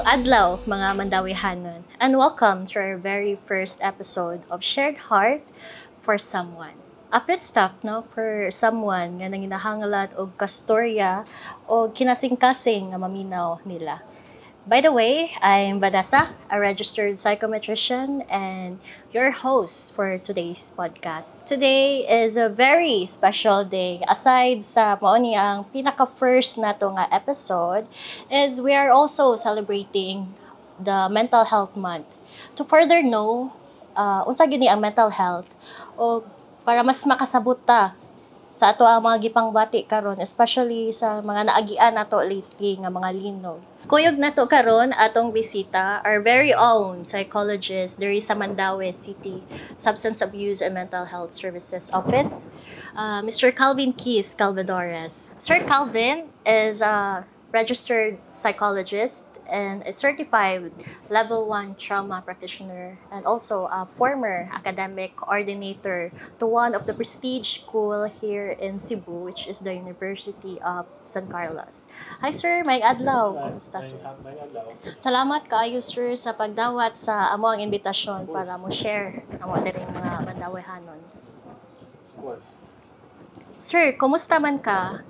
Maayong adlaw, mga Mandawihanon, and welcome to our very first episode of Shared Heart for Someone. A pit stop, no, for someone nga nanginahangalat og kastorya o kinasing-kasing nga maminaw nila. By the way, I'm Vanessa, a registered psychometrician and your host for today's podcast. Today is a very special day. Aside sa mao ni ang pinaka-first nato nga episode, is we are also celebrating the Mental Health Month. To further know, unsa gini ang mental health o para mas makasabot ta sa ato ang mga gipangbati karon, especially sa mga naagian nato lately nga mga linog. Kuyog nato karon atong bisita, our very own psychologist diri sa Mandaue City Substance Abuse and Mental Health Services Office, Mr. Calvin Keith Calvadores. Sir Calvin is a registered psychologist and a certified level 1 trauma practitioner and also a former academic coordinator to one of the prestige school here in Cebu, which is the University of San Carlos. Hi sir, may adlaw. Kumusta sir? May adlaw. Salamat kaayo sir sa pagdawat sa amo ang imbitasyon para mo share amo diri mga Mandawihanons. Of course. Sir, kumusta man ka?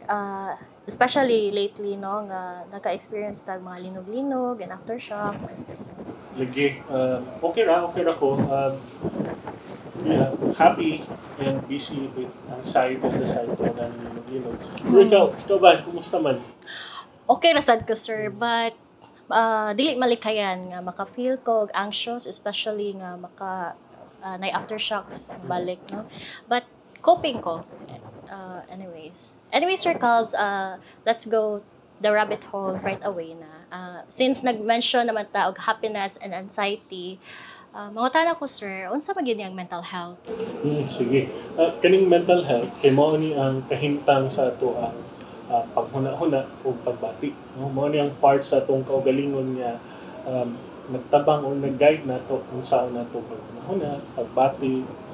Especially lately, no, nga naka-experience tag mga linog-linog and aftershocks. Lagi. Okay ra ko. Happy and busy with ang side and the side ko na linog-linog. Pero ikaw ba, kumusta man? Okay ra sad ko, sir, but dili malikayan nga maka-feel ko anxious, especially nga na aftershocks balik, no. But coping ko. Anyways, Sir Calves, let's go the rabbit hole right away na. Since nag-mention naman ta og happiness and anxiety, mangutana ko sir, unsa man gyud ang mental health? Sige. Kaning mental health kay mao ni ang kahimtang sa ato ang paghuna-huna o pagbati. No? Mao ni ang part sa atong kaugalingon nga nagtabang o nag-guide nato unsa nato paghuna-huna, pagbati,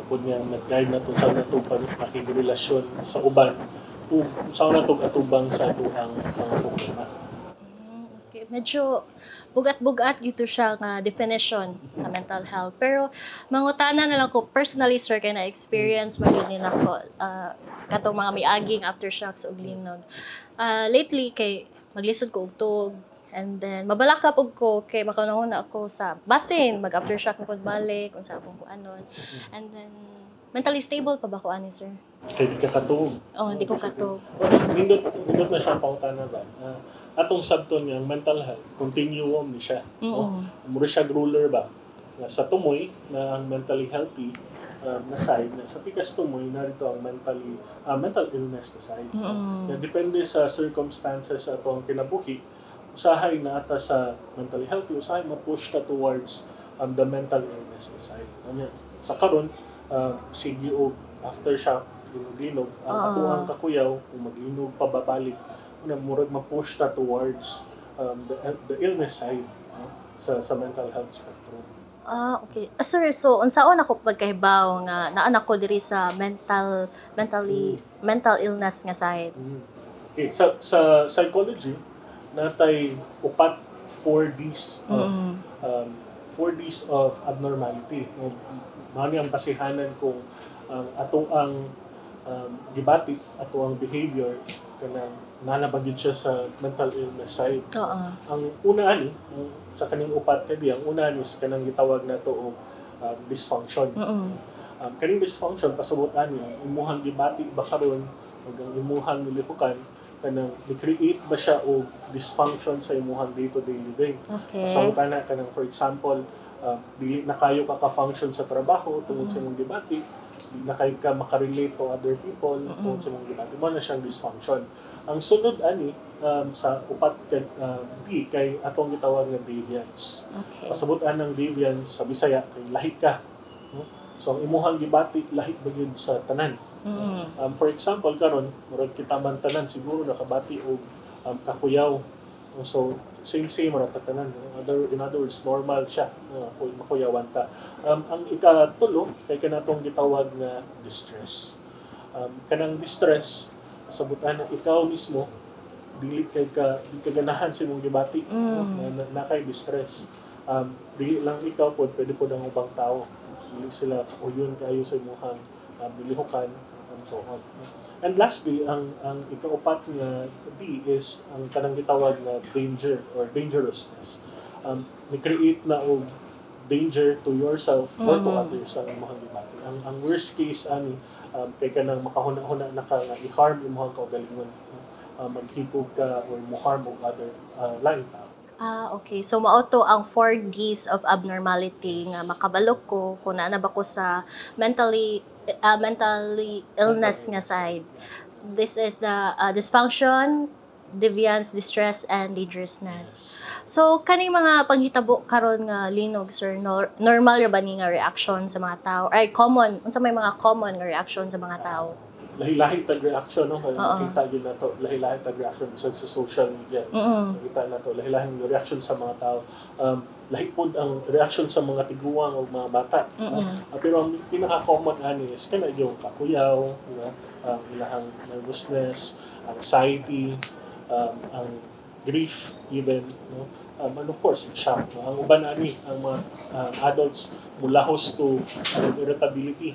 kung nga nag-guide na ito sa nato pakirelasyon sa uban o sa nato atubang sa atuang mga problema. Okay, medyo bugat-bugat gito siya nga definition sa mental health. Pero mangutana na lang ko personally sir kay na experience magini nako katong mga miaging aftershocks og linog. Lately kay maglisod ko og tuog. And then, mabalakap og ko kay makanahon na ako sa basin, mag-aftershock na po balik, kung sa akong kuanon. And then, mentally stable pa ba ko ani, sir? Kaya di ka katuog. Oo, hindi ko katuog. Nindot na siyang pangutana ba? Atong sabton niya, mental health, continuum ni siya. Mura siya ruler ba? Sa tumoy, na ang mentally healthy, na side, sa pikas tumoy, narito ang mental illness na side. Depende sa circumstances sa atong kinabuhi, usahay na ata sa mentally healthy, usahay ma-push ka towards the mental illness na side. Sa karon, sige o aftershock, linog-linog, ang atuang kakuyaw, kung maglinog pababalik, murag ma-push ka towards the illness side sa mental health spectrum. Okay. Sir, so unsaon ako pagkahibaw nga naanak ko diri sa mental illness nga side? Okay, sa psychology, natay upat 4Ds of abnormality. Mao ni ang basihanan kung ato ang gibati, ato ang behavior kanang nanabagid siya sa mental illness side. Ang una ani sa kaning upat kay ang una ni sa kanang gitawag nato og dysfunction. Kaning dysfunction pasabot ani ang imuhang gibati ba karon ug ang imuhang nilihukan kanang ni-create ba siya o dysfunction sa imuhang day-to-day living. Okay. So kana kanang for example, dili na kayo ka-function sa trabaho tungod sa imong gibati, dili na kayo ka makarelate to other people tungod sa imong gibati. Mo na siyang dysfunction. Ang sunod ani sa upat kay atong gitawag nga deviance. Okay. Pasabutan ng deviance sa Bisaya kay lahi ka. So ang imuhang gibati lahi ba gyud sa tanan. For example, karon murag kita man tanan siguro nakabati og kakuyaw. So same ra tanan. In other words, normal siya. Makuyawan ta. Ang ikatulo kay kanatong gitawag nga distress. Kanang distress sabutan na ikaw mismo dili kay di ka ganahan sa imong gibati, no? Na kay distress. Dili lang ikaw po, pwede po ang ubang tao. Dili sila uyon kayo sa imong bilihukan and so on. And lastly, ang ikaupat nga D is ang kanang gitawag na danger or dangerousness. Ni-create na og danger to yourself or to others ang imong gibati. Ang worst case ani kay kanang makahuna-huna na ka nga i-harm imong kaugalingon, maghikog ka or mo-harm og other lain tao. Okay. So, mauto ang 4 Ds of abnormality nga makabalo ko kung naa na ba ko sa mentally illness nga side. This is the dysfunction, deviance, distress, and dangerousness. So, kaning mga panghitabo karon nga linog, sir, normal ra ba ni nga reaction sa mga tao? Ay, common. Unsa may mga common nga reaction sa mga tao? Lahi-lahi tag reaction, no? Kaya makita yun na to, lahi-lahi tag reaction bisag sa social media. Makita na to, lahi-lahi reaction sa mga tao. Lahi po ang reaction sa mga tiguang o mga bata. Pero ang pinaka-common ani is kana yung kakuyaw, ang ilahang nervousness, anxiety, ang grief even, no? And of course, shock. No? Ang uban ani ang mga adults mulahos to irritability.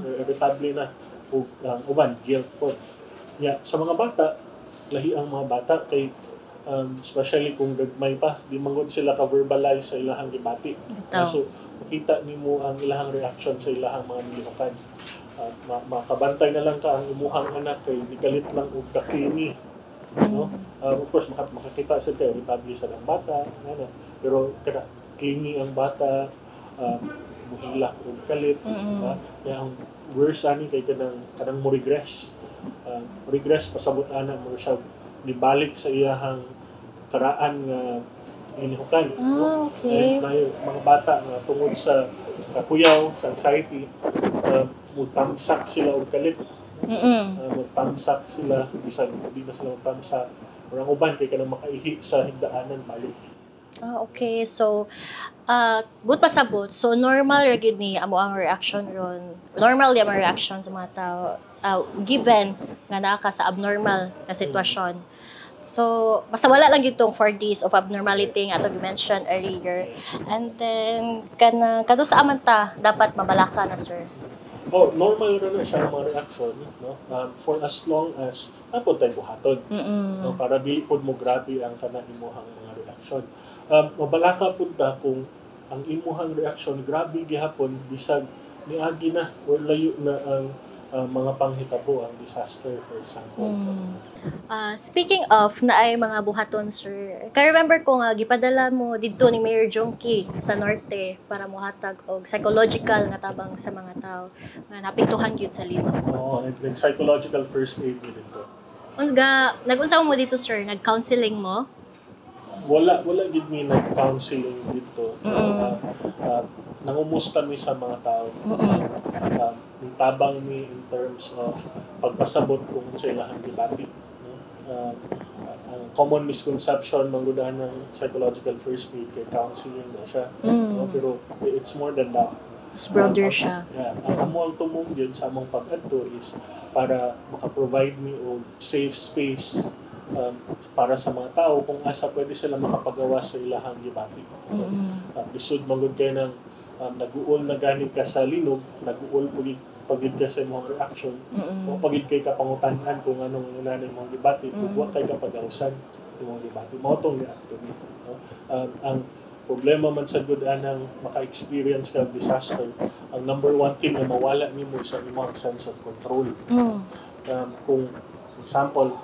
Irritable na. O uban, guilt po. Sa mga bata, lahi ang mga bata kay especially kung gagmay pa, di mangod sila ka-verbalize sa ilahang gibati. So, makita nimo ang ilahang reaction sa ilahang mga nilihukan. Makabantay na lang ka ang imuhang anak kay nikalit lang og kakini. No? Of course, makakita sa kayo, irritable sa ng bata, pero kada clingy ang bata, muhilak og kalit. Kaya ang worse ani kay kanang mo regress. Regress pasabot ana mo siya nibalik sa iyahang karaan nga inihukan. Okay. Mga bata nga tungod sa kakuyaw, sa anxiety, mutamsak sila og kalit. Mutamsak sila, bisan di na sila mutamsak. Orang uban kay kanang makaihi sa higdaanan balik. Okay. So, but pasabot, so normal ra gyud ni amo ang reaction ron. Normal yung mga reaction sa mga tao given nga naa ka sa abnormal na sitwasyon. So, basta wala lang itong 4 Ds of abnormality nga ato mentioned earlier. And then, kado sa amanta, dapat mabalaka na, sir. Normal na siya ang mga reaction, no? For as long as napod tayo buhaton. No? Para dili pod mo grabe ang kanang imuhang mga reaction. Mabalaka pud ta kung ang imuhang reaction grabe gihapon bisag niagi na or layo na ang mga panghitabo, ang disaster, for example. Speaking of, naay mga buhaton, sir. Kaya remember ko nga, gipadala mo dito ni Mayor Jongki sa Norte para muhatag og psychological nga tabang sa mga tao nga napiktuhan gyud sa linog. And psychological first aid dito. Nag-unsa mo dito, sir? Nag-counseling mo? Wala gid mi nag-counseling dito. Nangumusta mi sa mga tao. Tabang mi in terms of pagpasabot kung sa ilahang gibati. Ang common misconception manggudahan ng psychological first aid kay counseling na siya. Pero it's more than that. Mas broader siya. Ang among tumong yun sa among pag-adto is para maka-provide mi og safe space para sa mga tao kung asa pwede sila makapagawas sa ilahang gibati. Lisod manggod kay ng nag-uol na ganit ka sa linog, nag-uol pagid ka sa imong reaction, o pagid kay kapangutan-an kung anong una ng imong gibati, wa kay kapagawasan sa imong gibati. Mao tong reaction dito. Ang problema man sa good anang maka-experience ka disaster, ang number one thing na mawala nimo sa imong sense of control. Kung for example,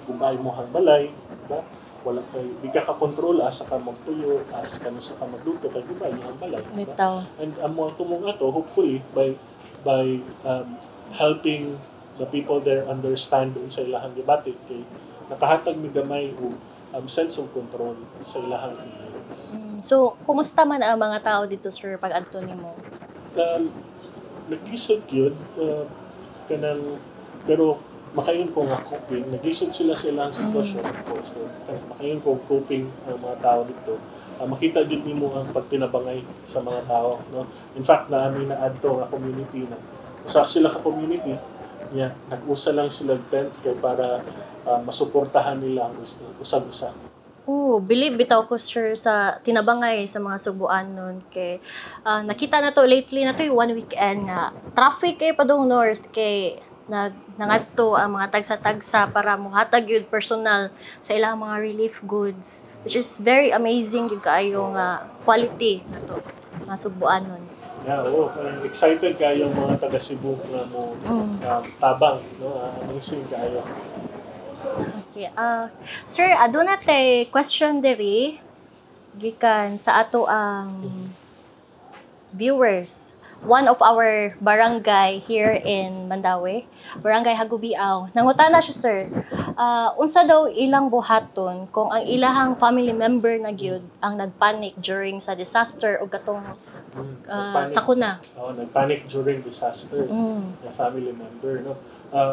kung ay mo hang balay, diba? Wala kay di ka kontrol asa ka magtuyo, asa ka sa ka magluto kay gubay ang balay. Diba? And amo tumong ato hopefully by helping the people there understand sa ilahang gibati kay nakahatag mi gamay og sense of control sa ilahang feelings. So, kumusta man ang mga tao dito, sir, pag adto nimo? Naglisod yun, pero makayon ko nga coping. Naglisod sila sa ilang sitwasyon, of course. Makayon ko coping ang mga tao dito. Makita din nimo ang pagtinabangay sa mga tao. No? In fact, naami na adto nga community na usa sila ka community nag-usa lang sila tent kay para masuportahan nila ang usag-usa. Believe bitaw ko sir sa tinabangay sa mga subuan nun kay nakita na to lately na to yung one weekend nga traffic kay padung north kay nangadto ang mga tagsa-tagsa para mohatag yun personal sa ilang mga relief goods, which is very amazing yung kaayo nga quality na to mga subuan nun. Excited kayo mga taga Cebu nga mo tabang, no? Amazing kayo. Okay. Sir, aduna tay question diri gikan sa ato ang viewers. One of our barangay here in Mandaue, Barangay Hagubiaw. Nangutana siya, sir. Unsa daw ilang buhaton kung ang ilahang family member na gyud ang nagpanic during sa disaster o katong sakuna. Nagpanic during disaster. Na family member, no?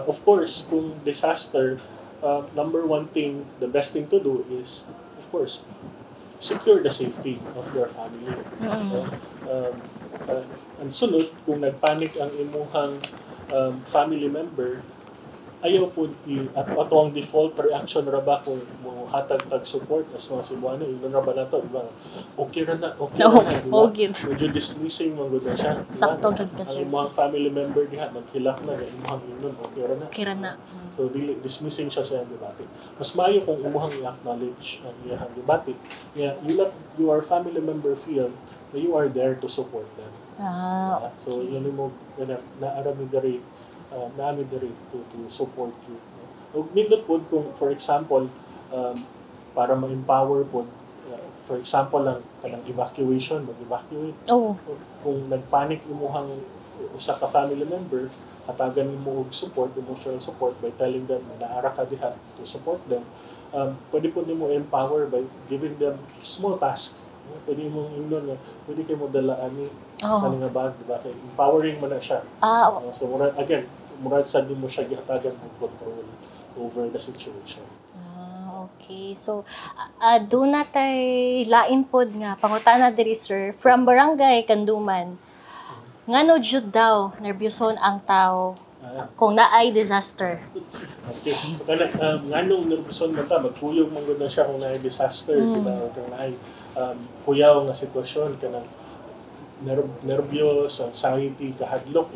Of course, kung disaster, number one thing, the best thing to do is, of course, secure the safety of your family. Ang sunod, kung nagpanic ang imuhang family member, ayaw po ato ang default reaction ra ba kung mo hatag tag support as mga Cebuano, yun ra ba na to, diba? Okay ra na, diba? Medyo dismissing man gud na siya, diba? Sakto gid ka, sir. Ang imong family member diha naghilak na nga imong inon, okay ra na. So dili dismissing siya sa debate. Mas maayo kung imong i-acknowledge ang iyang debate. You let your family member feel that you are there to support them. So yun mo naarami dari to support you. Nindot po kung, for example, para ma-empower po, for example lang, kanang evacuation, mag-evacuate. Kung nagpanic imuhang usa ka family member, hatagan mo og support, emotional support by telling them na naara ka diha to support them. Pwede po mo empower by giving them small tasks. Pwede mo pwede kayo mo dalaan ni kanina bag, diba? Empowering mo na siya. So again, murad sa di mo siya gihatagan ng control over the situation. Okay. So, doon na tay lain pod nga pangutana diri, sir, from Barangay Kanduman. Ngano jud daw nerbyuson ang tao kung naay disaster? Okay. So ngano nerbyuson man ta, magkuyog man gud na siya kung naay disaster, diba? Kung naay kuyaw nga sitwasyon kanang nervyos, anxiety, kahadlok,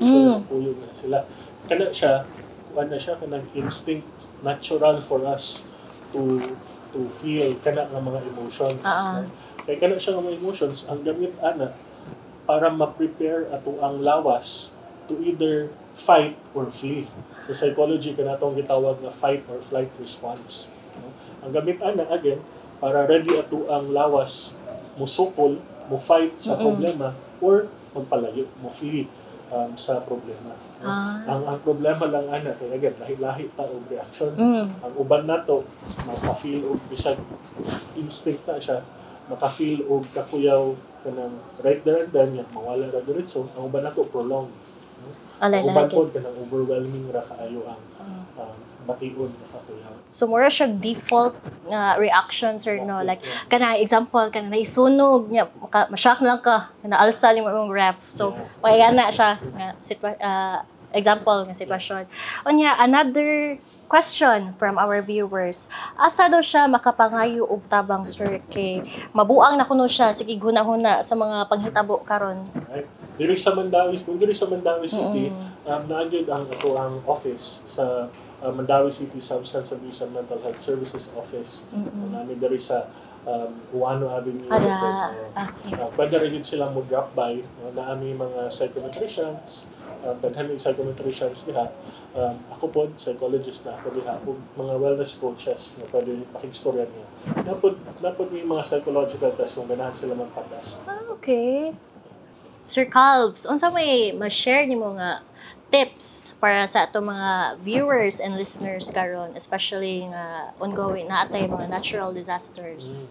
kuyog na sila. Kana siya kanang instinct, natural for us to feel kana nga mga emotions. Kaya kana siya nga mga emotions, ang gamit ana para ma-prepare ato ang lawas to either fight or flee. Sa psychology kanatong gitawag nga fight or flight response. Ang gamit ana again para ready ato ang lawas musukol, mo fight sa problema or magpalayo, mo flee sa problema. Ang problema lang ana kay again lahi-lahi ta og reaction. Ang uban nato maka-feel og bisag instinct na siya, maka-feel og kakuyaw kanang right there and then mawala ra diretso. Ang uban nato prolonged. Ang uban pod kanang overwhelming ra kaayo ang bation na kakuyaw. So mura siya default reaction, sir, no? Like kana example kana naisunog nya ma-shock lang ka na alsa ni mo imong ref. So kaya na siya nga example nga sitwasyon. Unya another question from our viewers. Asa daw siya makapangayo og tabang, sir, kay mabuang na kuno siya sige hunahuna sa mga panghitabo karon? Right. Diri sa Mandaue City, naagid ang ato ang office sa Mandaue City Substance Abuse and Mental Health Services Office. Namin diri sa Uano Avenue. Pwede rin sila mo drop by. Naami mga psychometricians, daghan ng psychometricians diha. Ako po, psychologist na ako diha. Mga wellness coaches na pwede pakigstorya niya. Napod may mga psychological test kung ganahan sila magpa-test. Okay. Sir Calves, unsa may ma-share nimo nga tips para sa ato mga viewers and listeners karon, especially nga ongoing na atay mga natural disasters?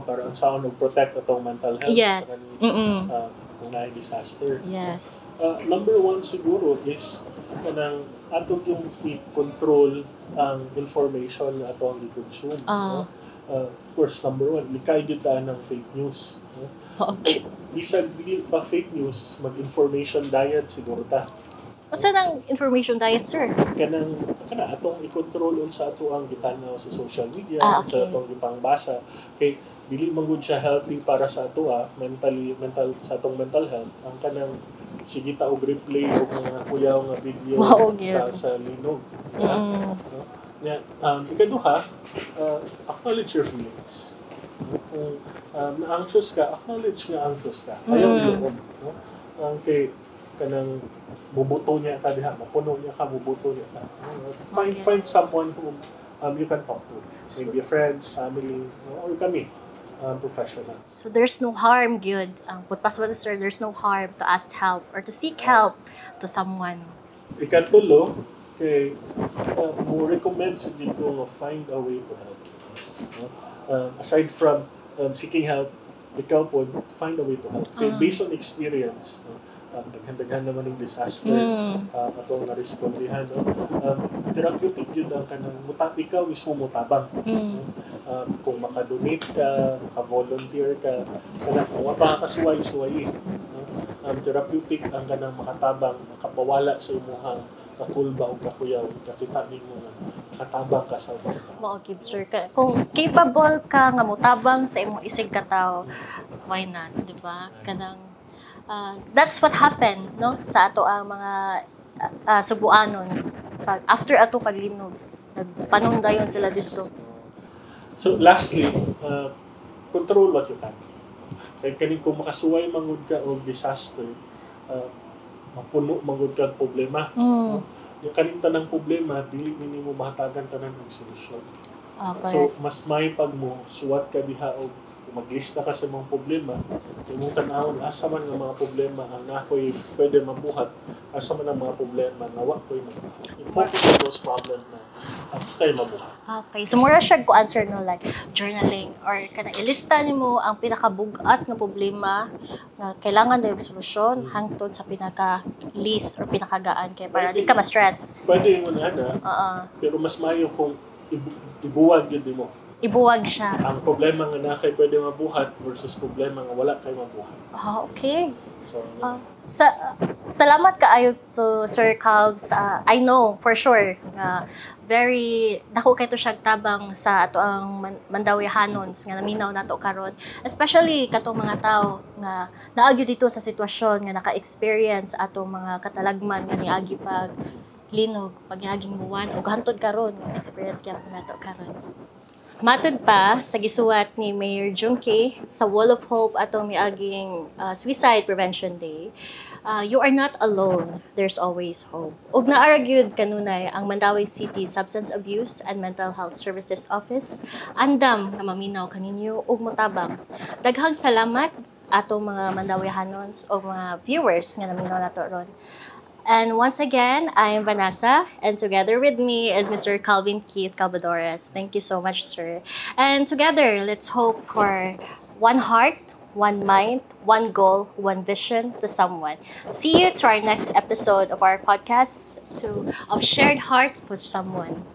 Para unsaon protect atong mental health yes. Kung naay disaster. Yes. Number one siguro is kanang ato yung i-control ang information na ato ang i-consume. Of course, number one, likay gyud ta ng fake news. Okay. Bisag dili pa fake news, mag-information diet siguro ta. Usa nang information diet, sir? Kana atong i-control sa ato ang gitanaw sa social media, Ah, sa okay. atong ipangbasa. Kay dili man gud siya healthy para sa ato sa atong mental health. Ang kanang sige ta og replay og mga kuyaw nga video Mao gyud. sa linog. Mm. No? Ikaduha, acknowledge your feelings. Kung na-anxious ka, acknowledge nga anxious ka. Ayaw loob. No? Ang kay kanang bubuto niya ka diha, mapuno niya ka, bubuto niya ka. Find someone whom you can talk to. Maybe friends, family, or kami, professionals. So there's no harm, good. Ang putpas ba, sir, there's no harm to ask help or to seek help to someone. Ikatulo, kay mo recommend sa din ko nga find a way to help. No? Aside from seeking help, ikaw po find a way to help. Kay based on experience, no? Daghan naman ng disaster atong narespondihan, no? Therapeutic yun ang kanang ikaw mismo mutabang. No? Kung makadonate ka, maka-volunteer ka, kanang kung mapakasuway-suway. No? Therapeutic ang kanang makatabang, makapawala sa imuhang kakulba o kakuyaw, kakita mo nga katabang ka sa mga. Mao gid, sir. Kung capable ka nga motabang sa imong isig katawo, why not, di ba? Kanang that's what happened, no, sa ato ang mga Subuanon. After ato paglinog, nagpanungdayon sila dito. So lastly, control what you can. Kaya kanin kung makasuway mangud ka og disaster, mapuno mangud ka problema. No? Yung kanin tanang problema, dili nimo mahatagan tanan og solusyon. So mas may pag mo suwat ka diha og maglista ka sa mga problema, imong tan-awon asa man nga mga problema ang nakoy pwede mabuhat, asa man ang mga problema nga wa koy mabuhat. Focus on those problems na tayo mabuhat. Okay, so mura siya ko answer no, like journaling or kana ilista nimo ang pinakabugat nga problema nga kailangan dayon solusyon hangtod sa pinaka least or pinakagaan kay para di ka ma-stress. Pwede mo na pero mas maayo kung ibuwag gyud mo. Ibuwag siya. Ang problema nga na kay pwede mabuhat versus problema nga wala kay mabuhat. Okay. So, salamat kaayo so Sir Calves. I know for sure nga very dako kay to siya tabang sa ato ang Mandawihanons nga naminaw nato karon, especially katong mga tao nga naagyo dito sa sitwasyon nga naka-experience atong mga katalagman nga niagi pag linog, pagyaging buwan ug hantod karon experience gyud nato karon. Matod pa sa gisuwat ni Mayor Junke sa Wall of Hope atong miaging Suicide Prevention Day, you are not alone. There's always hope. Ug naaragyud kanunay ang Mandawi City Substance Abuse and Mental Health Services Office andam nga maminaw kaninyo ug motabang. Daghang salamat atong mga Mandawihanons o mga viewers nga naminaw nato ron. And once again, I am Vanessa, and together with me is Mr. Calvin Keith Calvadores. Thank you so much, sir. And together, let's hope for one heart, one mind, one goal, one vision to someone. See you to our next episode of our podcast of Shared Heart with Someone.